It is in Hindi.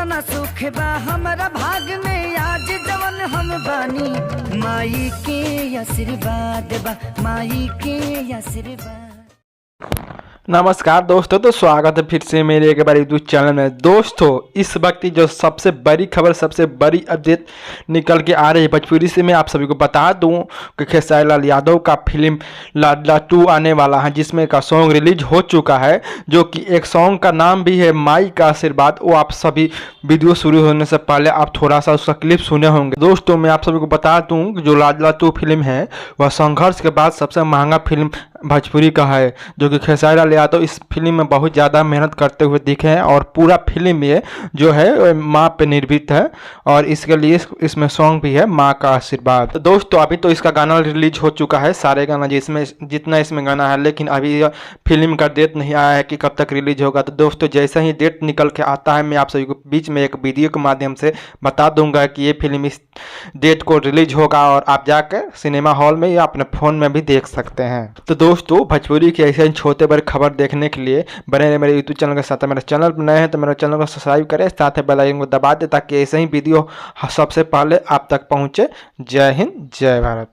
केतना सुख बा हमरा भाग में आज जवन हम बानी। माई के आशीर्वाद बा, माई के आशीर्वाद। नमस्कार दोस्तों, तो स्वागत है फिर से मेरे एक बार यूट्यूब चैनल में। दोस्तों इस वक्त जो सबसे बड़ी खबर, सबसे बड़ी अपडेट निकल के आ रही है भोजपुरी से, मैं आप सभी को बता दूं कि खेसारी लाल यादव का फिल्म लाडला 2 आने वाला है, जिसमें का सॉन्ग रिलीज हो चुका है, जो कि एक सॉन्ग का नाम भी है माई का आशीर्वाद। वो आप सभी वीडियो शुरू होने से पहले आप थोड़ा सा उसका क्लिप सुने होंगे। दोस्तों मैं आप सभी को बता दूँ कि जो लाडला 2 फिल्म है वह संघर्ष के बाद सबसे महंगा फिल्म भोजपुरी का है, जो कि खेसारी लाल यादव इस फिल्म में बहुत ज़्यादा मेहनत करते हुए दिखे हैं और पूरा फिल्म ये जो है माँ पे निर्मित है और इसके लिए इसमें सॉन्ग भी है माँ का आशीर्वाद। तो दोस्तों अभी तो इसका गाना रिलीज हो चुका है, सारे गाना जिसमें जितना इसमें गाना है, लेकिन अभी फिल्म का डेट नहीं आया है कि कब तक रिलीज होगा। तो दोस्तों जैसे ही डेट निकल के आता है मैं आप सभी को बीच में एक वीडियो के माध्यम से बता दूंगा कि ये फिल्म इस डेट को रिलीज होगा और आप जाकर सिनेमा हॉल में या अपने फ़ोन में भी देख सकते हैं। तो दोस्तों भोजपुरी के ऐसे छोटे बड़े खबर देखने के लिए बने रहे मेरे यूट्यूब चैनल के साथ। मेरे चैनल पर नए हैं तो मेरे चैनल को सब्सक्राइब करें, साथ ही बेल आइकन को दबा दें ताकि ऐसे ही वीडियो सबसे पहले आप तक पहुंचे। जय हिंद, जय भारत।